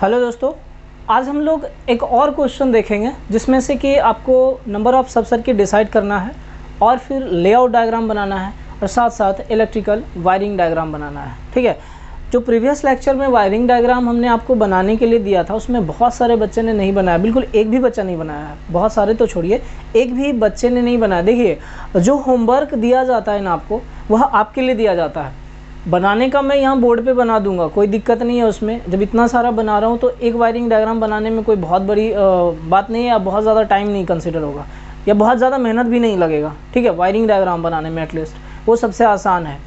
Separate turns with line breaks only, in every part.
Hello दोस्तों, आज हम लोग एक और क्वेश्चन देखेंगे जिसमें से कि आपको नंबर ऑफ सब सर्किट डिसाइड करना है और फिर लेआउट डायग्राम बनाना है और साथ साथ इलेक्ट्रिकल वायरिंग डायग्राम बनाना है। ठीक है, जो प्रीवियस लेक्चर में वायरिंग डायग्राम हमने आपको बनाने के लिए दिया था उसमें बहुत सारे बच्चे ने नहीं बनाया, बिल्कुल एक भी बच्चा नहीं बनाया है। बहुत सारे तो छोड़िए, एक भी बच्चे ने नहीं बनाया। देखिए, जो होमवर्क दिया जाता है ना आपको, वह आपके लिए दिया जाता है। बनाने का मैं यहाँ बोर्ड पे बना दूंगा, कोई दिक्कत नहीं है उसमें। जब इतना सारा बना रहा हूँ तो एक वायरिंग डायग्राम बनाने में कोई बहुत बड़ी बात नहीं है, या बहुत ज़्यादा टाइम नहीं कंसिडर होगा, या बहुत ज़्यादा मेहनत भी नहीं लगेगा। ठीक है, वायरिंग डायग्राम बनाने में एटलीस्ट वो सबसे आसान है।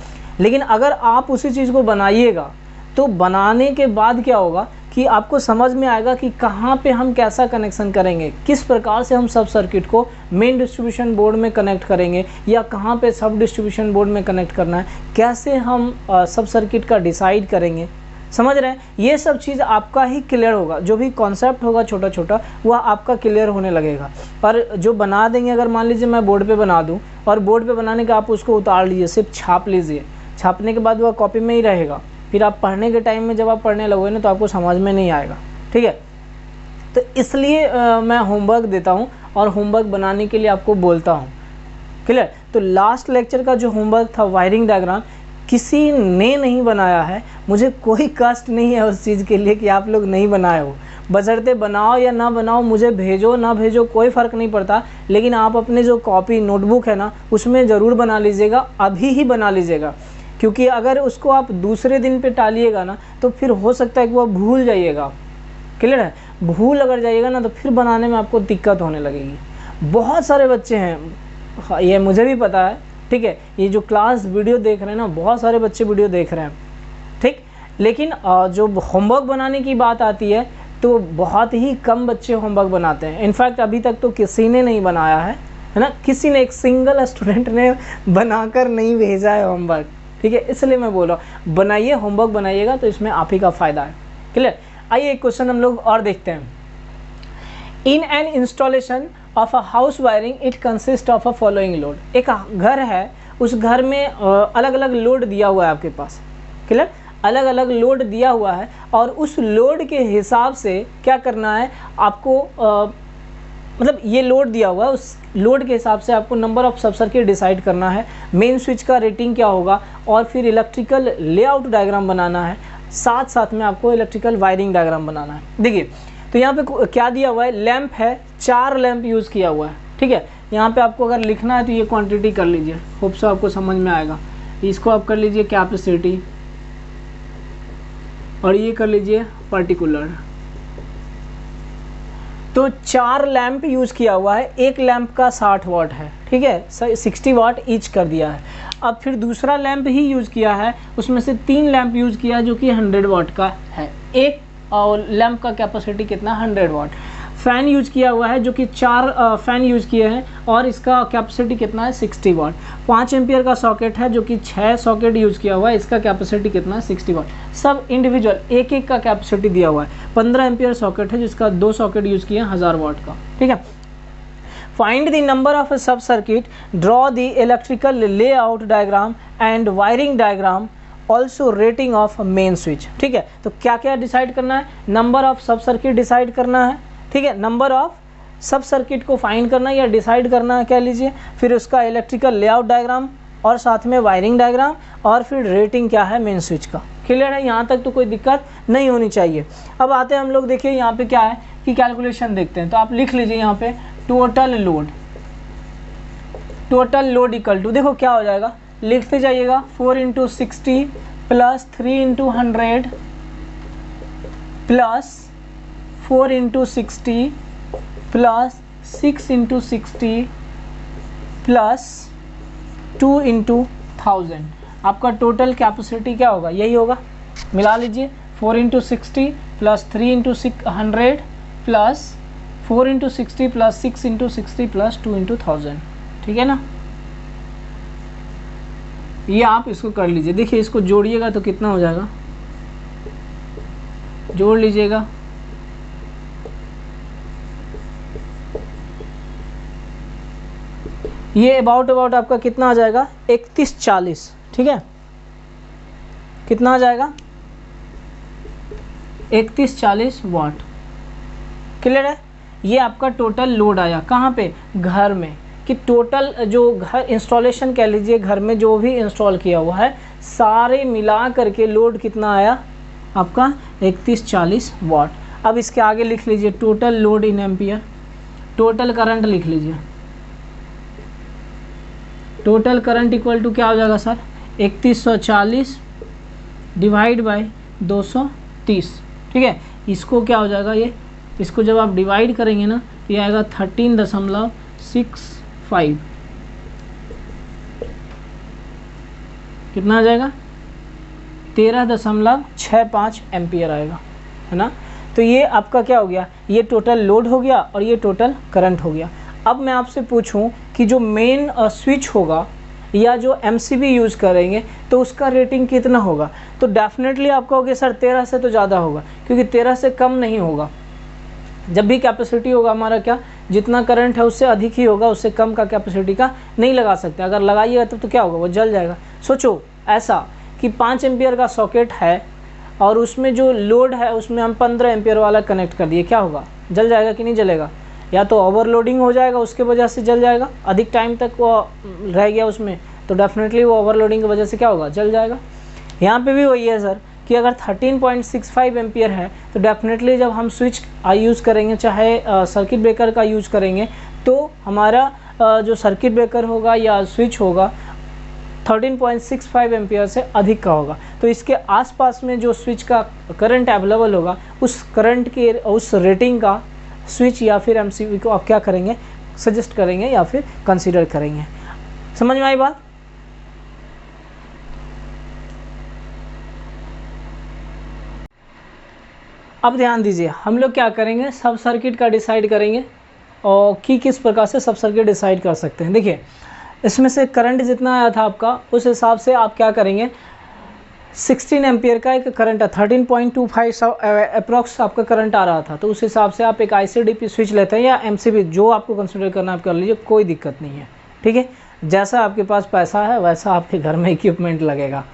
लेकिन अगर आप उसी चीज़ को बनाइएगा तो बनाने के बाद क्या होगा कि आपको समझ में आएगा कि कहाँ पे हम कैसा कनेक्शन करेंगे, किस प्रकार से हम सब सर्किट को मेन डिस्ट्रीब्यूशन बोर्ड में कनेक्ट करेंगे, या कहाँ पे सब डिस्ट्रीब्यूशन बोर्ड में कनेक्ट करना है, कैसे हम सब सर्किट का डिसाइड करेंगे। समझ रहे हैं, ये सब चीज़ आपका ही क्लियर होगा। जो भी कॉन्सेप्ट होगा छोटा छोटा वह आपका क्लियर होने लगेगा। पर जो बना देंगे, अगर मान लीजिए मैं बोर्ड पे बना दूं और बोर्ड पे बनाने का आप उसको उतार लीजिए, सिर्फ छाप लीजिए, छापने के बाद वह कॉपी में ही रहेगा, फिर आप पढ़ने के टाइम में जब आप पढ़ने लगोगे ना तो आपको समझ में नहीं आएगा। ठीक है, तो इसलिए मैं होमवर्क देता हूँ और होमवर्क बनाने के लिए आपको बोलता हूँ। क्लियर। तो लास्ट लेक्चर का जो होमवर्क था वायरिंग डायग्राम, किसी ने नहीं बनाया है। मुझे कोई कष्ट नहीं है उस चीज़ के लिए कि आप लोग नहीं बनाए हो। बशर्ते बनाओ या ना बनाओ, मुझे भेजो ना भेजो कोई फ़र्क नहीं पड़ता, लेकिन आप अपने जो कॉपी नोटबुक है ना उसमें ज़रूर बना लीजिएगा, अभी ही बना लीजिएगा। क्योंकि अगर उसको आप दूसरे दिन पे टालिएगा ना तो फिर हो सकता है कि वह भूल जाइएगा। क्लियर है, भूल अगर जाइएगा ना तो फिर बनाने में आपको दिक्कत होने लगेगी। बहुत सारे बच्चे हैं, ये मुझे भी पता है। ठीक है, ये जो क्लास वीडियो देख रहे हैं ना, बहुत सारे बच्चे वीडियो देख रहे हैं। ठीक, लेकिन जो होमवर्क बनाने की बात आती है तो बहुत ही कम बच्चे होमवर्क बनाते हैं। इनफैक्ट अभी तक तो किसी ने नहीं बनाया है ना, किसी ने, एक सिंगल स्टूडेंट ने बनाकर नहीं भेजा है होमवर्क। ठीक है, इसलिए मैं बोल रहा हूँ बनाइए, होमवर्क बनाइएगा तो इसमें आप ही का फ़ायदा है। क्लियर। आइए एक क्वेश्चन हम लोग और देखते हैं। In an installation of a house wiring it consist of a following load. एक घर है, उस घर में अलग अलग लोड दिया हुआ है आपके पास। क्लियर, अलग अलग लोड दिया हुआ है और उस लोड के हिसाब से क्या करना है आपको, मतलब ये लोड दिया हुआ है, उस लोड के हिसाब से आपको नंबर ऑफ सब सर्किट डिसाइड करना है, मेन स्विच का रेटिंग क्या होगा, और फिर इलेक्ट्रिकल लेआउट डायग्राम बनाना है, साथ साथ में आपको इलेक्ट्रिकल वायरिंग डायग्राम बनाना है। देखिए, तो यहाँ पे क्या दिया हुआ है, लैंप है, 4 लैंप यूज़ किया हुआ है। ठीक है, यहाँ पे आपको अगर लिखना है तो ये क्वांटिटी कर लीजिए, होप सो आपको समझ में आएगा। इसको आप कर लीजिए कैपेसिटी और ये कर लीजिए पर्टिकुलर। तो 4 लैंप यूज़ किया हुआ है, एक लैंप का 60 वाट है। ठीक है, 60 वाट ईच कर दिया है। अब फिर दूसरा लैंप ही यूज़ किया है, उसमें से 3 लैंप यूज़ किया है जो कि 100 वाट का है। एक लैंप का कैपेसिटी कितना, 100 वाट। फ़ैन यूज़ किया हुआ है जो कि 4 फ़ैन यूज़ किए हैं और इसका कैपेसिटी कितना है, 60 वाट। 5 एम्पियर का सॉकेट है जो कि 6 सॉकेट यूज़ किया हुआ है, इसका कैपेसिटी कितना है, 60 वाट। सब इंडिविजुअल एक एक का कैपेसिटी दिया हुआ है। 15 एम्पियर सॉकेट है जिसका 2 सॉकेट यूज़ किए हैं 1000 वाट का। ठीक है, फाइंड द नंबर ऑफ सब circuit, draw the electrical layout diagram and wiring diagram, also rating of main switch. ठीक है, तो क्या क्या डिसाइड करना है, नंबर ऑफ सब सर्किट डिसाइड करना है। ठीक है, नंबर ऑफ सब सर्किट को फाइंड करना है या डिसाइड करना है, कह लीजिए, फिर उसका इलेक्ट्रिकल लेआउट डायग्राम और साथ में वायरिंग डायग्राम, और फिर रेटिंग क्या है मेन स्विच का। क्लियर है, यहाँ तक तो कोई दिक्कत नहीं होनी चाहिए। अब आते हैं हम लोग, देखिए यहाँ पे क्या है कि कैलकुलेशन देखते हैं। तो आप लिख लीजिए यहाँ पे टोटल लोड इक्वल टू, देखो क्या हो जाएगा, लिखते जाइएगा 4 × 60 प्लस 3 × 100 प्लस 4 × 60 प्लस 6 × 60 प्लस 2 × 1000। आपका टोटल कैपेसिटी क्या होगा, यही होगा। मिला लीजिए, 4 × 60 प्लस 3 × 100 प्लस 4 × 60 प्लस 6 × 60 प्लस 2 × 1000। ठीक है ना, ये आप इसको कर लीजिए। देखिए, इसको जोड़िएगा तो कितना हो जाएगा, जोड़ लीजिएगा, ये अबाउट आपका कितना आ जाएगा, 3140। ठीक है, कितना आ जाएगा, 3140 वाट। क्लियर है? ये आपका टोटल लोड आया कहाँ पे? घर में। कि टोटल जो घर इंस्टॉलेशन कह लीजिए, घर में जो भी इंस्टॉल किया हुआ है सारे मिला करके लोड कितना आया आपका? 3140 वाट। अब इसके आगे लिख लीजिए total load in ampere, total current लिख लीजिए। टोटल करंट इक्वल टू क्या हो जाएगा सर? 3140 divide by 230। ठीक है, इसको क्या हो जाएगा ये, इसको जब आप डिवाइड करेंगे ना तो ये आएगा 13.65। कितना आ जाएगा? 13.65 एम्पियर आएगा, है ना। तो ये आपका क्या हो गया? ये टोटल लोड हो गया और ये टोटल करंट हो गया। अब मैं आपसे पूछूं कि जो मेन स्विच होगा या जो एमसीबी यूज़ करेंगे तो उसका रेटिंग कितना होगा? तो डेफिनेटली आप कहोगे सर 13 से तो ज़्यादा होगा, क्योंकि 13 से कम नहीं होगा। जब भी कैपेसिटी होगा हमारा क्या, जितना करंट है उससे अधिक ही होगा, उससे कम का कैपेसिटी का नहीं लगा सकते। अगर लगाइएगा तो क्या होगा? वो जल जाएगा। सोचो ऐसा कि 5 एम्पियर का सॉकेट है और उसमें जो लोड है उसमें हम 15 एम्पियर वाला कनेक्ट कर दिए, क्या होगा? जल जाएगा कि नहीं जलेगा? या तो ओवरलोडिंग हो जाएगा, उसके वजह से जल जाएगा, अधिक टाइम तक वो रह गया उसमें तो डेफिनेटली वो ओवरलोडिंग की वजह से क्या होगा? जल जाएगा। यहाँ पे भी वही है सर कि अगर 13.65 एम्पियर है तो डेफिनेटली जब हम स्विच यूज़ करेंगे, चाहे सर्किट ब्रेकर का यूज़ करेंगे, तो हमारा जो सर्किट ब्रेकर होगा या स्विच होगा 13.65 एम्पियर से अधिक का होगा। तो इसके आसपास में जो स्विच का करंट अवेलेबल होगा उस करंट के उस रेटिंग का स्विच या फिर एमसीबी को आप क्या करेंगे? सजेस्ट करेंगे या फिर कंसीडर करेंगे। समझ में आई बात? अब ध्यान दीजिए, हम लोग क्या करेंगे? सब सर्किट का डिसाइड करेंगे और किस प्रकार से सब सर्किट डिसाइड कर सकते हैं। देखिए इसमें से करंट जितना आया था आपका उस हिसाब से आप क्या करेंगे? 16 एम्पियर का एक करंट है, 13.25 अप्रॉक्स आपका करंट आ रहा था, तो उस हिसाब से आप एक ICDP स्विच लेते हैं या एमसीबी, जो आपको कंसीडर करना आप कर लीजिए, कोई दिक्कत नहीं है। ठीक है, जैसा आपके पास पैसा है वैसा आपके घर में इक्विपमेंट लगेगा।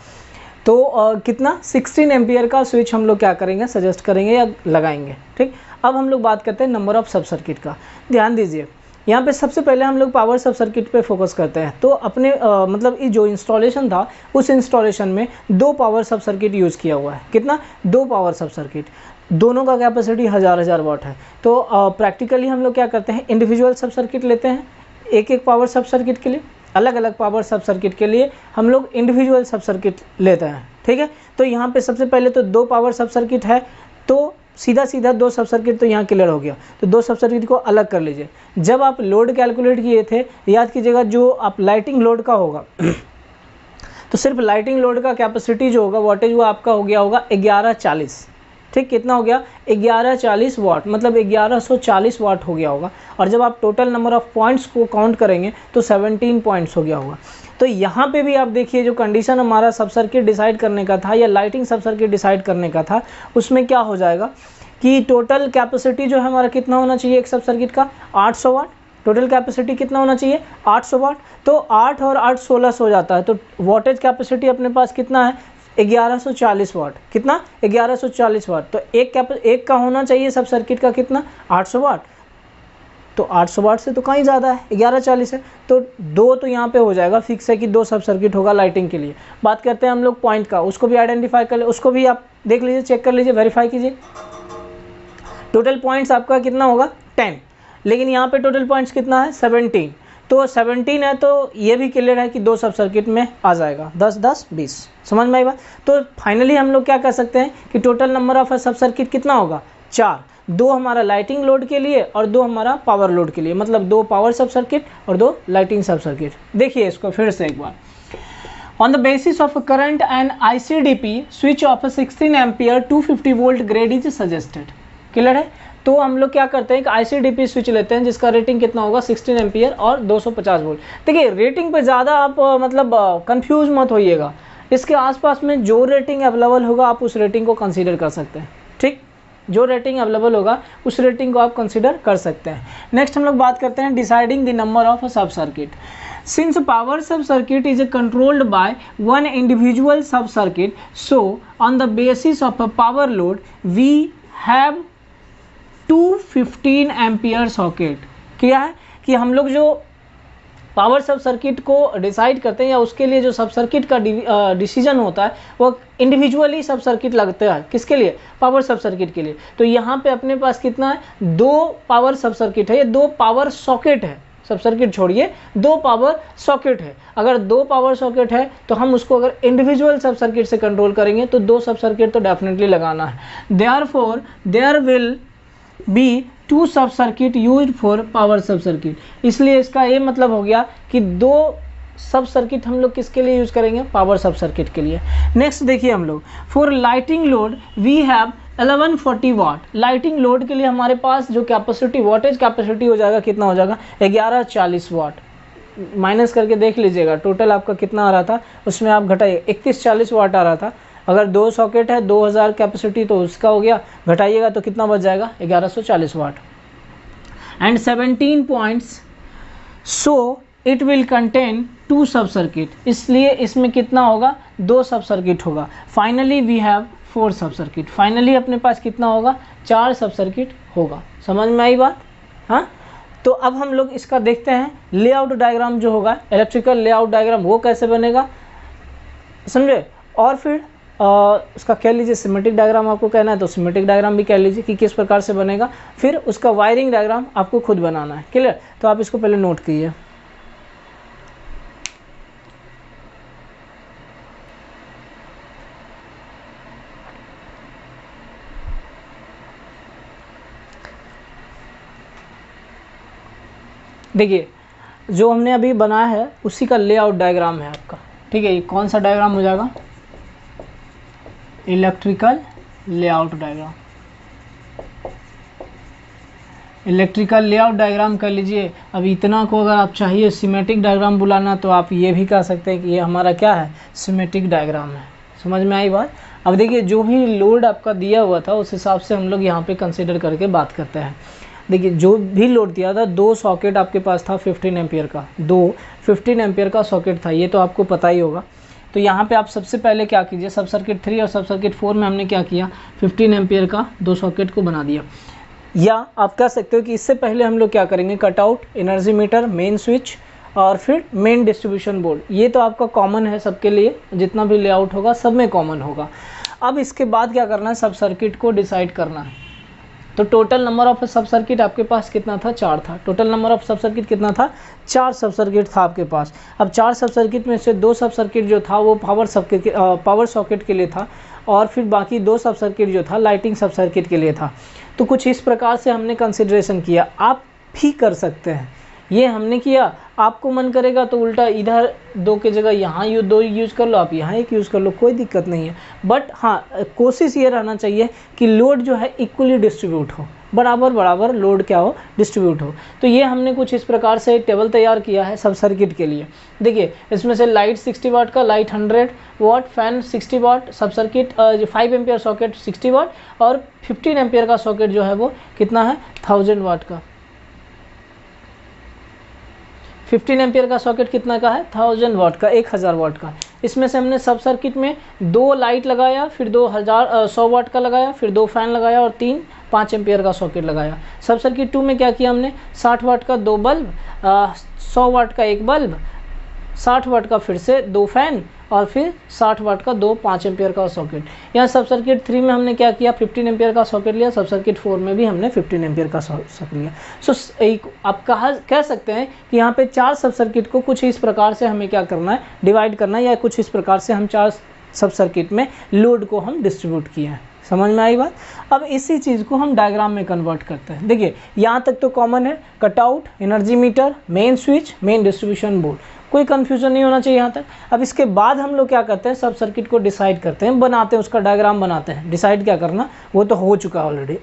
तो कितना 16 एम्पियर का स्विच हम लोग क्या करेंगे? सजेस्ट करेंगे या लगाएंगे। ठीक, अब हम लोग बात करते हैं नंबर ऑफ सब सर्किट का। ध्यान दीजिए यहाँ पे सबसे पहले हम लोग पावर सब सर्किट पे फोकस करते हैं। तो अपने मतलब ये जो इंस्टॉलेशन था उस इंस्टॉलेशन में 2 पावर सब सर्किट यूज़ किया हुआ है। कितना? 2 पावर सब सर्किट, दोनों का कैपेसिटी 1000 वाट है। तो प्रैक्टिकली हम लोग क्या करते हैं? इंडिविजुअल सब सर्किट लेते हैं, एक पावर सब सर्किट के लिए, अलग अलग पावर सब सर्किट के लिए हम लोग इंडिविजुअल सब सर्किट लेते हैं। ठीक है, तो यहाँ पे सबसे पहले तो 2 पावर सब सर्किट है, तो सीधा 2 सब सर्किट तो यहाँ क्लियर हो गया। तो 2 सब सर्किट को अलग कर लीजिए। जब आप लोड कैलकुलेट किए थे, याद कीजिएगा जो आप लाइटिंग लोड का होगा तो सिर्फ लाइटिंग लोड का कैपेसिटी जो होगा वोल्टेज वो आपका हो गया होगा 1140। ठीक, कितना हो गया? 1140 वाट, मतलब 1140 वाट हो गया होगा। और जब आप टोटल नंबर ऑफ पॉइंट्स को काउंट करेंगे तो 17 पॉइंट्स हो गया होगा। तो यहाँ पे भी आप देखिए जो कंडीशन हमारा सब सर्किट डिसाइड करने का था या लाइटिंग सब सर्किट डिसाइड करने का था, उसमें क्या हो जाएगा कि टोटल कैपेसिटी जो है हमारा कितना होना चाहिए एक सब सर्किट का? 800 वाट। टोटल कैपेसिटी कितना होना चाहिए? 800 वाट। तो 8 और 8 1600 हो जाता है, तो वोल्टेज कैपेसिटी अपने पास कितना है? 1140 वाट। कितना? 1140 वाट। तो एक का होना चाहिए सब सर्किट का कितना? 800 वाट। तो 800 वाट से तो कहीं ज़्यादा है, 1140 है, तो 2 तो यहाँ पे हो जाएगा, फिक्स है कि 2 सब सर्किट होगा लाइटिंग के लिए। बात करते हैं हम लोग पॉइंट का, उसको भी आइडेंटिफाई कर ले, उसको भी आप देख लीजिए, चेक कर लीजिए, वेरीफाई कीजिए। टोटल पॉइंट्स आपका कितना होगा? 10, लेकिन यहाँ पे टोटल पॉइंट्स कितना है? 17। तो 17 है तो ये भी क्लियर है कि 2 सब सर्किट में आ जाएगा, 10 10 20। समझ में आई बात? तो फाइनली हम लोग क्या कर सकते हैं कि टोटल नंबर ऑफ सब सर्किट कितना होगा? 4। 2 हमारा लाइटिंग लोड के लिए और 2 हमारा पावर लोड के लिए, मतलब 2 पावर सब सर्किट और 2 लाइटिंग सब सर्किट। देखिए इसको फिर से एक बार। On the basis of current and ICDP, switch of 16 ampere 250 volt grade is suggested। Clear है? तो हम लोग क्या करते हैं कि ICDP स्विच लेते हैं जिसका रेटिंग कितना होगा? 16 एम्पियर और 250 वोल्ट। देखिए रेटिंग पे ज़्यादा आप मतलब कंफ्यूज मत होइएगा, इसके आसपास में जो रेटिंग अवेलेबल होगा आप उस रेटिंग को कंसीडर कर सकते हैं। ठीक, जो रेटिंग अवेलेबल होगा उस रेटिंग को आप कंसिडर कर सकते हैं। नेक्स्ट हम लोग बात करते हैं deciding the number of a सब circuit. Since power sub circuit is controlled by one individual sub circuit, so on the basis of a power load, we have two 15 ampere socket. क्या है कि हम लोग जो पावर सब circuit को decide करते हैं या उसके लिए जो सब सर्किट का डिसीजन होता है वो इंडिविजुअली सब सर्किट लगता है। किसके लिए? पावर सब सर्किट के लिए। तो यहाँ पे अपने पास कितना है? 2 पावर सब सर्किट है, ये 2 पावर सॉकेट है। सब सर्किट छोड़िए, 2 पावर सॉकेट है। अगर 2 पावर सॉकेट है तो हम उसको अगर इंडिविजुअल सब सर्किट से कंट्रोल करेंगे तो 2 सब सर्किट तो डेफिनेटली लगाना है। Therefore there will be 2 sub circuit used for power सब सर्किट। इसलिए इसका ये मतलब हो गया कि 2 सब सर्किट हम लोग किसके लिए यूज करेंगे? पावर सब सर्किट के लिए। नेक्स्ट देखिए हम लोग for lighting load we have 1140 watt. Lighting load के लिए हमारे पास जो कैपेसिटी, वोल्टेज कैपेसिटी हो जाएगा, कितना हो जाएगा? 1140 वाट। माइनस करके देख लीजिएगा टोटल आपका कितना आ रहा था, उसमें आप घटाइए 3140 वाट आ रहा था। अगर 2 सॉकेट है 2000 कैपेसिटी तो उसका हो गया, घटाइएगा तो कितना बच जाएगा? 1140 watt. And 17 points, so it will contain 2 sub circuit. इसलिए इसमें कितना होगा? 2 सब सर्किट होगा। फाइनली वी हैव 4 सब सर्किट। फाइनली अपने पास कितना होगा? 4 सब सर्किट होगा। समझ में आई बात? हाँ, तो अब हम लोग इसका देखते हैं लेआउट डायग्राम जो होगा, इलेक्ट्रिकल लेआउट डायग्राम, वो कैसे बनेगा, समझे। और फिर उसका कह लीजिए सिमेट्रिक डायग्राम आपको कहना है तो सिमेट्रिक डायग्राम भी कह लीजिए कि किस प्रकार से बनेगा। फिर उसका वायरिंग डायग्राम आपको खुद बनाना है। क्लियर? तो आप इसको पहले नोट कीजिए। देखिए जो हमने अभी बनाया है उसी का लेआउट डायग्राम है आपका। ठीक है, ये कौन सा डायग्राम हो जाएगा? Electrical layout diagram. Electrical layout diagram कर लीजिए। अब इतना को अगर आप चाहिए सिमेट्रिक डायग्राम बुलाना तो आप ये भी कह सकते हैं कि ये हमारा क्या है? सिमेट्रिक डायग्राम है। समझ में आई बात? अब देखिए जो भी लोड आपका दिया हुआ था उस हिसाब से हम लोग यहाँ पे कंसिडर करके बात करते हैं। देखिए जो भी लोड दिया था, 2 सॉकेट आपके पास था 15 एम्पियर का, 2 15 एम्पियर का सॉकेट था, ये तो आपको पता ही होगा। तो यहाँ पे आप सबसे पहले क्या कीजिए, सब सर्किट 3 और सब सर्किट 4 में हमने क्या किया? 15 एम्पियर का 2 सॉकेट को बना दिया। या आप कह सकते हो कि इससे पहले हम लोग क्या करेंगे? Cutout, energy meter, main switch और फिर मेन डिस्ट्रीब्यूशन बोर्ड। ये तो आपका कॉमन है सबके लिए, जितना भी लेआउट होगा सब में कॉमन होगा। अब इसके बाद क्या करना है? सब सर्किट को डिसाइड करना है। तो टोटल नंबर ऑफ सब सर्किट आपके पास कितना था? 4 था। टोटल नंबर ऑफ सब सर्किट कितना था? 4 सब सर्किट था आपके पास। अब 4 सब सर्किट में से 2 सब सर्किट जो था वो पावर सॉकेट के लिए था और फिर बाकी 2 सब सर्किट जो था लाइटिंग सब सर्किट के लिए था। तो कुछ इस प्रकार से हमने कंसिडरेशन किया। आप भी कर सकते हैं, ये हमने किया। आपको मन करेगा तो उल्टा इधर 2 की जगह यहाँ 2 यूज़ कर लो, आप यहाँ 1 यूज़ कर लो, कोई दिक्कत नहीं है। बट हाँ, कोशिश ये रहना चाहिए कि लोड जो है इक्वली डिस्ट्रीब्यूट हो, बराबर बराबर लोड क्या हो? डिस्ट्रीब्यूट हो। तो ये हमने कुछ इस प्रकार से टेबल तैयार किया है सब सर्किट के लिए। देखिए इसमें से लाइट 60 वाट का, लाइट 100 वाट, फैन 60 वाट, सब सर्किट 5 एम्पियर सॉकेट 60 वाट और 15 एम्पियर का सॉकेट जो है वो कितना है? 1000 वाट का। 15 एम्पियर का सॉकेट कितना का है? 1000 वाट का, 1000 वाट का। इसमें से हमने सब सर्किट में 2 लाइट लगाया, फिर 100 वाट का लगाया, फिर 2 फैन लगाया और 3 5 एम्पियर का सॉकेट लगाया। सब सर्किट 2 में क्या किया हमने? 60 वाट का 2 बल्ब, 100 वाट का 1 बल्ब, 60 वाट का फिर से 2 फैन और फिर 60 वाट का 2 5 एम्पियर का सॉकेट। यहाँ सब सर्किट 3 में हमने क्या किया? 15 एम्पियर का सॉकेट लिया। सब सर्किट 4 में भी हमने 15 एम्पियर का सॉकेट लिया। सो आप कह सकते हैं कि यहाँ पे 4 सब सर्किट को कुछ इस प्रकार से हमें क्या करना है? डिवाइड करना है, या कुछ इस प्रकार से हम 4 सब सर्किट में लोड को हम डिस्ट्रीब्यूट किए हैं। समझ में आई बात? अब इसी चीज़ को हम डायग्राम में कन्वर्ट करते हैं। देखिए यहाँ तक तो कॉमन है, cutout, energy meter, main switch, main distribution board, कोई कन्फ्यूजन नहीं होना चाहिए यहाँ तक। अब इसके बाद हम लोग क्या करते हैं? सब सर्किट को डिसाइड करते हैं, बनाते हैं, उसका डायग्राम बनाते हैं। डिसाइड क्या करना, वो तो हो चुका ऑलरेडी।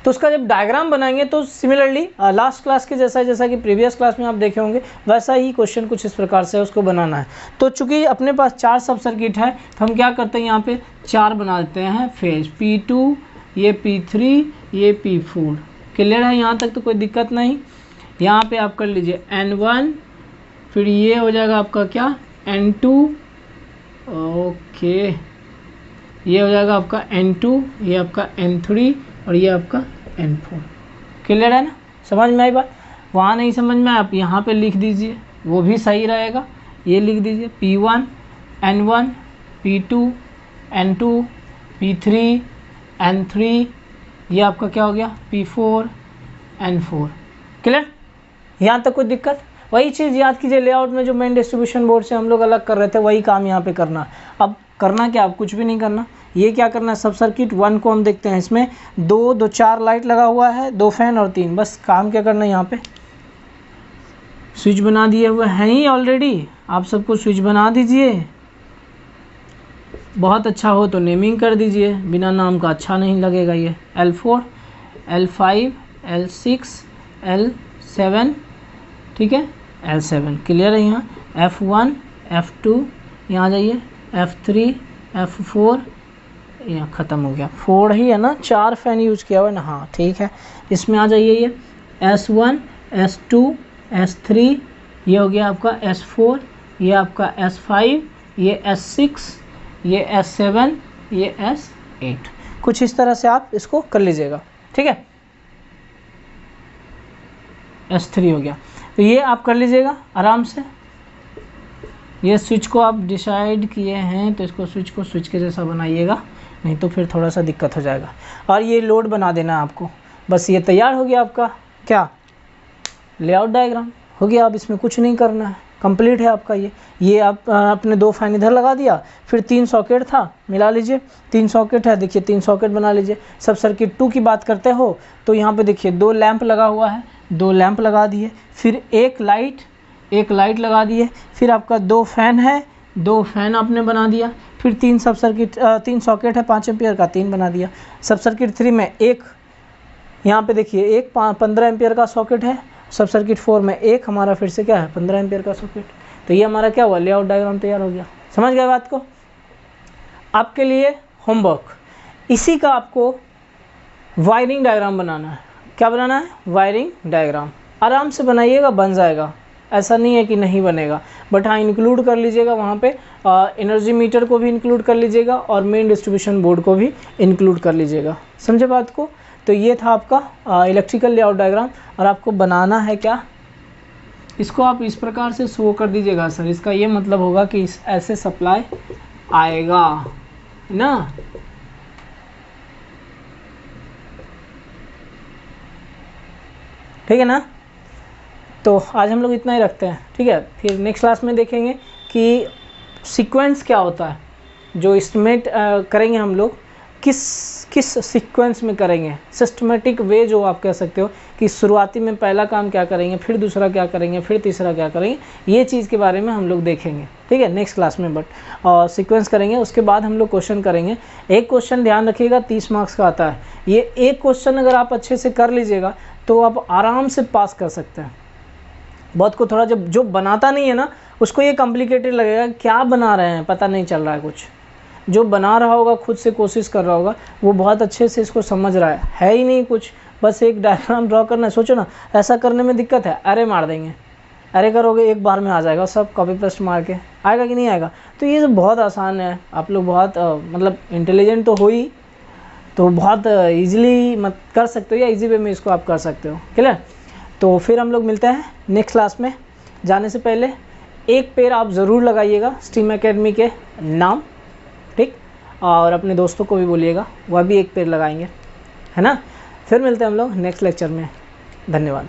तो उसका जब डायग्राम बनाएंगे तो सिमिलरली लास्ट क्लास के जैसा कि प्रीवियस क्लास में आप देखे होंगे वैसा ही क्वेश्चन कुछ इस प्रकार से उसको बनाना है। तो चूंकि अपने पास 4 सब सर्किट है तो हम क्या करते हैं? यहाँ पे 4 बना देते हैं फेज, P2 ये P3, ये P4। क्लियर है यहाँ तक तो कोई दिक्कत नहीं। यहाँ पे आप कर लीजिए N1, फिर ये हो जाएगा आपका क्या N2, ओके, ये हो जाएगा आपका N2, ये आपका N3 और ये आपका N4। क्लियर है ना, समझ में आई बात? वहाँ नहीं समझ में आप यहाँ पे लिख दीजिए, वो भी सही रहेगा। ये लिख दीजिए P1, N1, P2, N2, P3, N3, ये आपका क्या हो गया P4, N4। क्लियर, यहाँ तक कोई दिक्कत? वही चीज़ याद कीजिए, लेआउट में जो मेन डिस्ट्रीब्यूशन बोर्ड से हम लोग अलग कर रहे थे वही काम यहाँ पे करना है। अब करना क्या, अब कुछ भी नहीं करना। ये क्या करना है, सब सर्किट 1 को हम देखते हैं, इसमें 4 लाइट लगा हुआ है, 2 फैन और 3। बस काम क्या करना है, यहाँ पे स्विच बना दिए हुए हैं ही ऑलरेडी, आप सबको स्विच बना दीजिए। बहुत अच्छा हो तो नेमिंग कर दीजिए, बिना नाम का अच्छा नहीं लगेगा। ये L4, L5, L6, L7, ठीक है, L7। क्लियर है? यहाँ F1, F2, यहाँ जाइए F3, F4, यहाँ ख़त्म हो गया। 4 ही है ना, 4 फैन यूज किया हुआ है ना, हाँ ठीक है। इसमें आ जाइए, ये S1, S2, S3, ये हो गया आपका S4, ये आपका S5, ये S6, ये S7, ये S8। कुछ इस तरह से आप इसको कर लीजिएगा, ठीक है। S3 हो गया, तो ये आप कर लीजिएगा आराम से। ये स्विच को आप डिसाइड किए हैं तो इसको स्विच को स्विच के जैसा बनाइएगा, नहीं तो फिर थोड़ा सा दिक्कत हो जाएगा। और ये लोड बना देना है आपको। बस ये तैयार हो गया आपका क्या, लेआउट डायग्राम हो गया। अब इसमें कुछ नहीं करना है, कंप्लीट है आपका। ये आप अपने 2 फैन इधर लगा दिया, फिर 3 सॉकेट था, मिला लीजिए। 3 सॉकेट है, देखिए 3 सॉकेट बना लीजिए। सब सर्किट 2 की बात करते हो तो यहाँ पे देखिए 2 लैंप लगा हुआ है, 2 लैंप लगा दिए, फिर एक लाइट लगा दिए, फिर आपका 2 फैन है, 2 फैन आपने बना दिया, फिर 3 सब सर्किट 3 सॉकेट है 5 एम्पियर का, 3 बना दिया। सब सर्किट 3 में एक, यहाँ पे देखिए एक 15 एम्पियर का सॉकेट है। सब सर्किट 4 में एक हमारा फिर से क्या है 15 एम्पियर का सॉकेट। तो ये हमारा क्या हुआ, लेआउट डायग्राम तैयार हो गया। समझ गए बात को? आपके लिए होमवर्क, इसी का आपको वायरिंग डायग्राम बनाना है। क्या बनाना है, वायरिंग डायग्राम। आराम से बनाइएगा, बन जाएगा, ऐसा नहीं है कि नहीं बनेगा। बट हाँ, इंक्लूड कर लीजिएगा वहाँ पे एनर्जी मीटर को भी इंक्लूड कर लीजिएगा और मेन डिस्ट्रीब्यूशन बोर्ड को भी इंक्लूड कर लीजिएगा। समझे बात को? तो ये था आपका इलेक्ट्रिकल लेआउट डायग्राम। और आपको बनाना है क्या, इसको आप इस प्रकार से शो कर दीजिएगा सर। इसका ये मतलब होगा कि ऐसे सप्लाई आएगा ना। ठीक है ना? तो आज हम लोग इतना ही रखते हैं, ठीक है। फिर नेक्स्ट क्लास में देखेंगे कि सीक्वेंस क्या होता है, जो एस्टिमेट करेंगे हम लोग किस सीक्वेंस में करेंगे। सिस्टमेटिक वे जो आप कह सकते हो कि शुरुआती में पहला काम क्या करेंगे, फिर दूसरा क्या करेंगे, फिर तीसरा क्या करेंगे, ये चीज़ के बारे में हम लोग देखेंगे, ठीक है, नेक्स्ट क्लास में। बट सीक्वेंस करेंगे, उसके बाद हम लोग क्वेश्चन करेंगे। एक क्वेश्चन ध्यान रखिएगा 30 मार्क्स का आता है। ये एक क्वेश्चन अगर आप अच्छे से कर लीजिएगा तो आप आराम से पास कर सकते हैं। बहुत को थोड़ा जब जो बनाता नहीं है ना, उसको ये कॉम्प्लिकेटेड लगेगा, क्या बना रहे हैं पता नहीं चल रहा है कुछ। जो बना रहा होगा, खुद से कोशिश कर रहा होगा, वो बहुत अच्छे से इसको समझ रहा है ही नहीं कुछ, बस एक डायग्राम ड्रॉ करना है। सोचो ना, ऐसा करने में दिक्कत है, अरे मार देंगे, अरे करोगे एक बार में आ जाएगा, सब कॉपी पेस्ट मार के आएगा कि नहीं आएगा। तो ये सब बहुत आसान है। आप लोग बहुत मतलब इंटेलिजेंट तो हो ही, तो बहुत ईजिली मत कर सकते हो, या ईजी वे में इसको आप कर सकते हो। क्लियर? तो फिर हम लोग मिलते हैं नेक्स्ट क्लास में। जाने से पहले एक पेड़ आप ज़रूर लगाइएगा स्टीम एकेडमी के नाम, ठीक, और अपने दोस्तों को भी बोलिएगा, वह भी एक पेड़ लगाएंगे, है ना। फिर मिलते हैं हम लोग नेक्स्ट लेक्चर में। धन्यवाद।